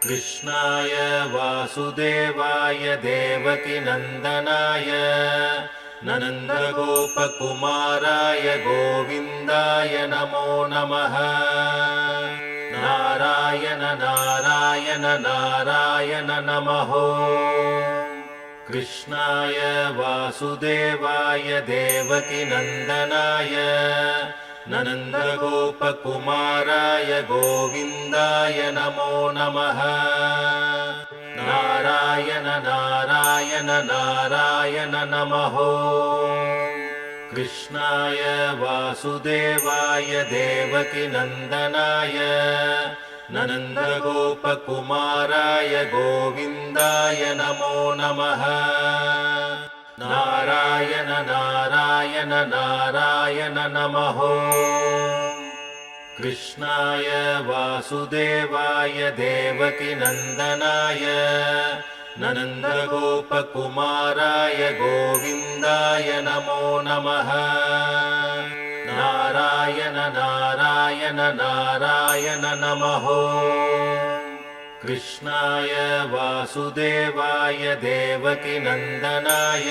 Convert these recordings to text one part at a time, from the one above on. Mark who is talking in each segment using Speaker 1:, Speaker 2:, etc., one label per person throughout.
Speaker 1: कृष्णाय वासुदेवाय देवकीनन्दनाय नन्दगोपकुमाराय गोविन्दाय नमो नमः। नारायण नारायण नारायण नमः। कृष्णाय वासुदेवाय देवकीनन्दनाय नन्दगोपकुमाराय गोविन्दाय नमो नमः। नारायण नारायण नारायण नमः। कृष्णाय वासुदेवाय देवकीनन्दनाय नन्दगोपकुमाराय गोविन्दाय नमो नमः। नारायण नारायण नारायण नमः। कृष्णाय वासुदेवाय देवकीनन्दनाय नन्दगोपकुमाराय गोविन्दाय नमो नमः। नारायण नारायण नारायण नमः। कृष्णाय वासुदेवाय देवकीनन्दनाय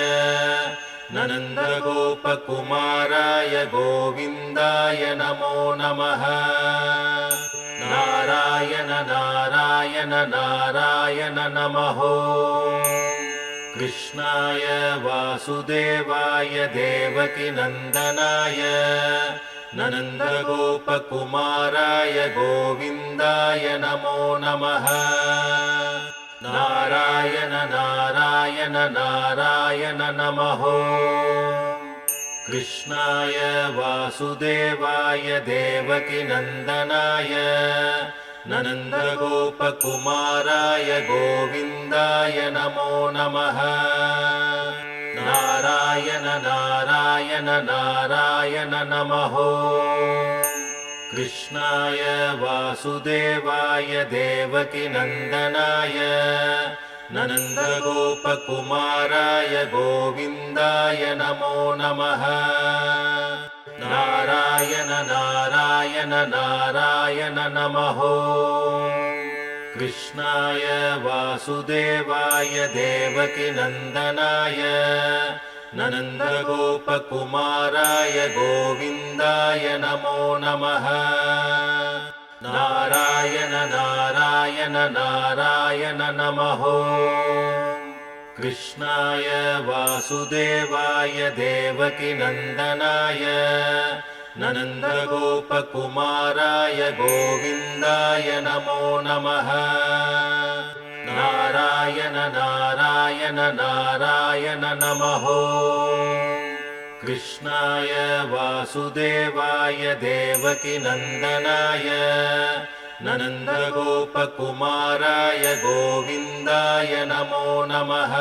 Speaker 1: नन्दगोपकुमाराय गोविन्दाय नमो नमः। नारायण नारायण नारायण नमः। कृष्णाय वासुदेवाय देवकीनन्दनाय नन्दगोपकुमाराय गोविन्दाय नमो नमः। नारायण नारायण नारायण नमः। कृष्णाय वासुदेवाय देवकीनन्दनाय नन्दगोपकुमाराय गोविन्दाय नमो नमः। नारायण नारायण नारायण नमः। कृष्णाय वासुदेवाय देवकीनन्दनाय नन्दगोपकुमाराय गोविन्दाय नमो नमः। नारायण नारायण नारायण नमः। कृष्णाय वासुदेवाय देवकीनन्दनाय नन्दगोपकुमाराय गोविन्दाय नमो नमः। नारायण नारायण नारायण नमः। कृष्णाय वासुदेवाय देवकीनन्दनाय नन्दगोपकुमाराय गोविन्दाय नमो नमः। नारायण नारायण नारायण नमः। कृष्णाय वासुदेवाय देवकीनन्दनाय नन्दगोपकुमाराय गोविन्दाय नमो नमः।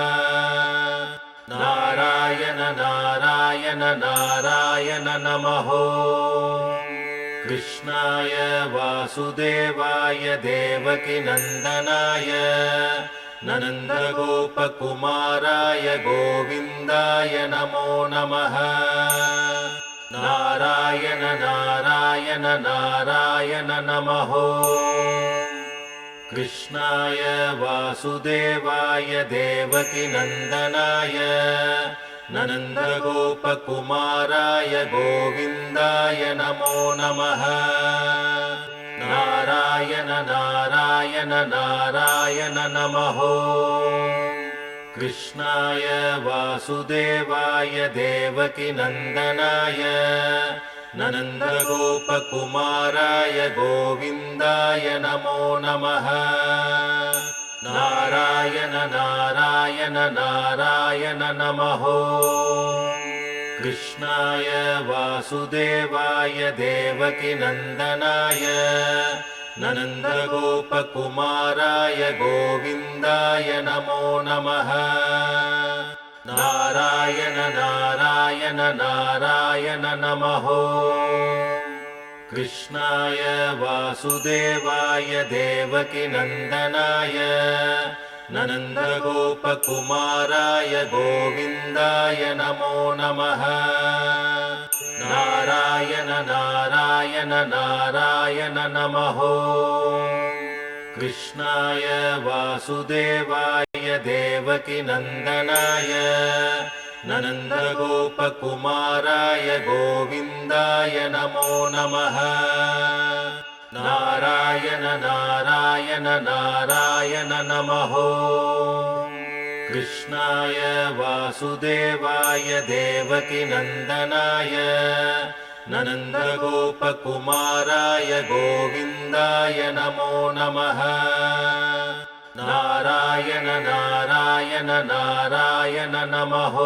Speaker 1: नारायण नारायण नारायण नमः। कृष्णाय वासुदेवाय देवकीनन्दनाय नन्दगोपकुमाराय गोविन्दाय नमो नमः। नारायण नारायण नारायण नमः। कृष्णाय वासुदेवाय देवकीनन्दनाय नन्दगोपकुमाराय गोविन्दाय नमो नमः। नारायण नारायण नारायण नमः। कृष्णाय वासुदेवाय देवकीनन्दनाय नन्दगोपकुमाराय गोविन्दाय नमो नमः। नारायण नारायण नारायण नमः। कृष्णाय वासुदेवाय देवकीनन्दनाय नन्दगोपकुमाराय गोविन्दाय नमो नमः। नारायण नारायण नारायण नमः। कृष्णाय वासुदेवाय देवकीनन्दनाय नन्दगोपकुमाराय गोविन्दाय नमो नमः। नारायण नारायण नारायण नमः कृष्णाय वासुदेवाय देवकीनन्दनाय नन्दगोपकुमाराय गोविन्दाय नमो नमः नारायण नारायण नारायण नमः कृष्णाय वासुदेवाय देवकीनन्दनाय नन्दगोपकुमाराय गोविन्दाय नमो नमः नारायण नारायण नारायण नमः।